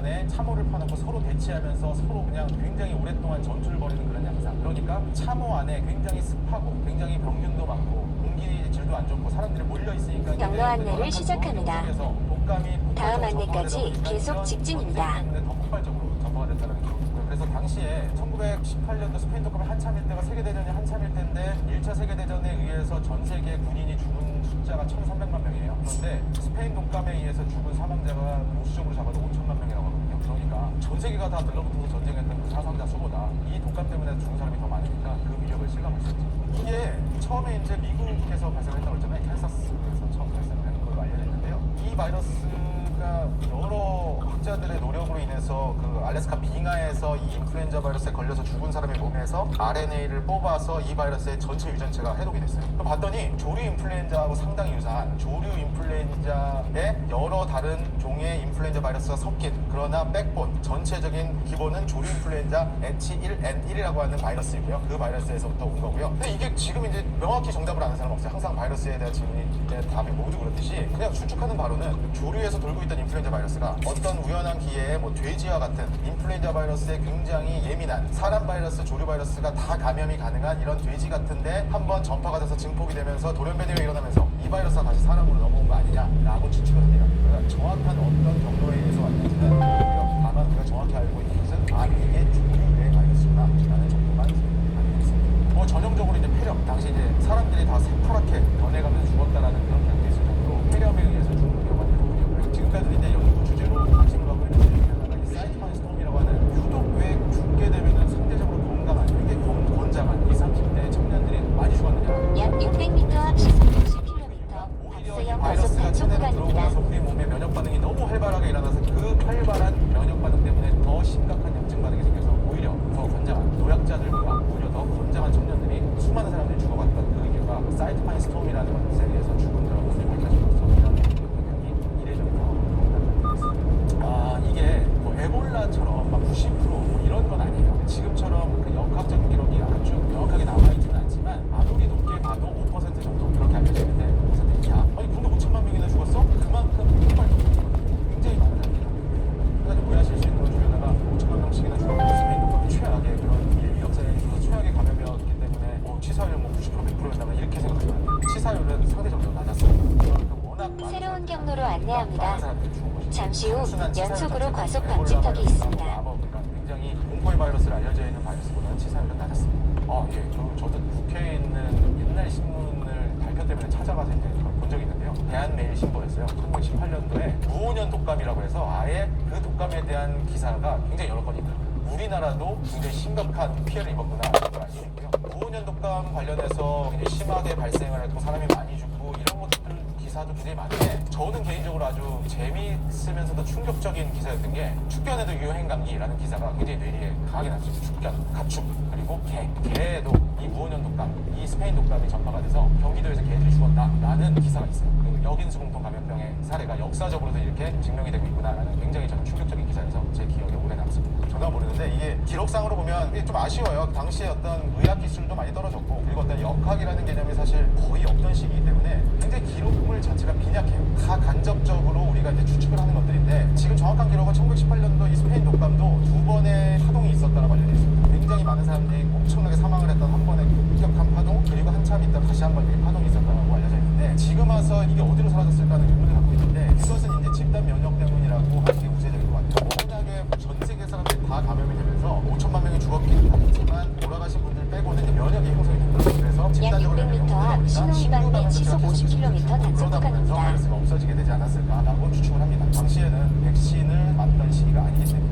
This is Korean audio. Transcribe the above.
간에 참호를 파놓고 서로 대치하면서 서로 그냥 굉장히 오랫동안 전투를 벌이는 그런 양상. 그러니까 참호 안에 굉장히 습하고 굉장히 병균도 많고 공기 질도 안 좋고 사람들이 몰려 있으니까 경로 안내를 시작합니다. 다음 안내까지 계속 직진입니다. 더 폭발적으로 전파가 됐다는 게 있고요. 그래서 당시에 1918년도 스페인 독감이 한참일 때가 세계대전이 한참일 때인데 1차 세계대전에 의해서 전 세계 군인이 죽은 숫자가 1,300만 명이에요. 그런데 스페인 독감에 의해서 죽은 사망자가 보수적으로 잡아도 5천만 명이라고 하거든요. 그러니까 전 세계가 다 들러붙어서 전쟁했던 그 사상자 수보다 이 독감 때문에 죽은 사람이 더 많으니까 그 위력을 실감할 수 있죠. 이게 처음에 이제 미국에서 발생했다고 했잖아요. 캔사스에서 처음 발생한 걸로 알려졌는데요. 이 바이러스가 여러 학자들의 노력으로 인해서 그 알래스카 빙하에서 이 인플루엔자 바이러스에 걸려서 죽은 사람의 몸에서 RNA를 뽑아서 이 바이러스의 전체 유전체가 해독이 됐어요. 봤더니 조류 인플루엔자하고 상당히 유사한 조류 인플루엔자의 여러 다른 종의 인플루엔자 바이러스가 섞인 그러나 백본 전체적인 기본은 조류 인플루엔자 H1N1이라고 하는 바이러스이고요. 그 바이러스에서부터 온 거고요. 근데 이게 지금 이제 명확히 정답을 아는 사람은 없어요. 항상 바이러스에 대한 질문이 답이 모두 그렇듯이 그냥 추측하는 바로는 조류에서 돌고 있던 인플루엔자 바이러스가 어떤 우연한 기회에 뭐 돼지와 같은 인플루엔자 바이러스에 굉장히 예민한 사람 바이러스, 조류 바이러스가 다 감염이 가능한 이런 돼지 같은데 한번 전파가 돼서 증폭이 되면서 돌연변이가 일어나면서 이 바이러스가 다시 사람으로 넘어온 거 아니냐라고 추측을 합니다. 그러니까 정확한 어떤 경로에 의해서 왔는지는 모르고요. 다만 우리가 정확히 알고 있는 것은 이게 조류의 바이러스구나 라는 정도만 알고 있습니다. 뭐 전형적으로 이제 폐렴, 당시 이제 사람들이 다 새파랗게 변해가면서 죽었다라는 그런 이야기가 있을 정도로 폐렴에 의해서 죽는 경우가 있거든요. 지금까지 이제 연구 주제로 관심을 갖고 있는 것 중에 하나가 이 사이토카인 스톰이라고 하는 유독 왜 죽게 되면은 상대적으로 건강한, 되게 건장한 20, 30대 청년들이 많이 죽었느냐. 약 600m 앞 시속 60km 박수형 바이러스가 과속 단속 체내로 구간입니다. 들어오면서 우리 몸의 면역 반응이 너무 활발하게 일어나서 그 활발한 면역 반응 때문에 더 심각한 염증 반응이 생겨서 오히려 더 건장한 노약자들보다 오히려 더 건장한 청년들이 수많은 사람들이 죽어갔던 그 이유가 사이토카인 스톰이라는 것에 의해서 죽은 그런 것들이 밝혀지면서 이런 영향이 이례적인 상황으로 이게 뭐 에볼라처럼 막 90%뭐 이런 건 아니에요. 지금처럼 그 역학적인 기록이 아주 명확하게 남아있지는 않지만 아무리 높게 봐도 5% 정도 그렇게 알려져 있는데 5% 이하. 아니 근데 5천만 명이나 죽었어? 그만큼 폭발적으로 굉장히 많은 사람들이 그러니까 오해하실 수 있는 것 중에 하나가 5천만 명씩이나 죽었고 스페인 독감이 최악의 그런 인류 역사에 있어서 최악의 감염이었기 때문에 치사율은 뭐 90% 100%였다가 이렇게 생각하면 치사율은 상대적으로 낮았습니다. 그만큼 워낙 많은 새로운 경로로 안내합니다. 사람들이 죽은 것이죠. 잠시 후 단순한 치사율 연속으로 자체는 과속 에볼라 방지턱이 바이러스하고 있습니다. 그러니까 굉장히 공포의 바이러스로 알려져 있는 바이러스보다는 치사율은 낮았습니다. 예, 저도 국회에 있는 옛날 신문을 발표 때문에 찾아가서 이제 본 적이 있는데요. 대한매일신보였어요. 1918년도에 무오년 독감이라고 해서 아예 그 독감에 대한 기사가 굉장히 여러 건 있더라고요. 우리나라도 굉장히 심각한 피해를 입었구나 걸 알 수 있고요. 무오년 독감 관련해서 굉장히 심하게 발생을 했고 사람이 많이 죽고 이런 것들 기사도 굉장히 많은데 저는 개인적으로 아주 재미있으면서도 충격적인 기사였던 게 축견에도 유행 감기라는 기사가 굉장히 뇌리에 강하게 났습니다. 축견, 가축, 그리고 개도 이 무오년 독감, 이 스페인 독감이 전파가 돼서 경기도에서 개들이 죽었다라는 기사가 있어요. 그 역인수 공통 감염병의 사례가 역사적으로도 이렇게 증명이 되고 있구나라는 굉장히 저는 충격적인 기사여서 제 기억에 오래 남습니다. 저도 모르는데 이게 기록상으로 보면 이게 좀 아쉬워요. 당시에 어떤 의학 기술도 많이 떨어졌고 그리고 어떤 역학이라는 개념이 사실 거의 없던 시기이기 때문에 굉장히 기록물 자체가 빈약해요. 다 간접적으로 우리가 이제 추측을 하는 것들인데 지금 정확한 기록은 1918년도 이 스페인 독감도 2번의 파동이 있었다고 알려져 있습니다. 굉장히 많은 사람들이 엄청나게 사망을 했던 한 번의 급격한 파동 그리고 한참 있다 다시 한 번 파동이 있었다고 알려져 있는데 지금 와서 이게 어디로 사라졌을까는 의문을 갖고 있는데 이것은 이제 집단 면역 때문이라고 하는 게 우세적인 것 같아요. 워낙에 전 세계 사람들이 다 감염이 되면서 5천만 명이 죽었긴 하지만 돌아가신 분들 빼고는 이제 면역이 형성이 된다. 그래서 약 집단적으로 600m 앞 신호 위반된 시속 50km 단속 그러다 보면서 구간입니다. 바이러스가 없어지게 되지 않았을까라고 추측을 합니다. 당시에는 백신을 맞던 시기가 아니기 때문에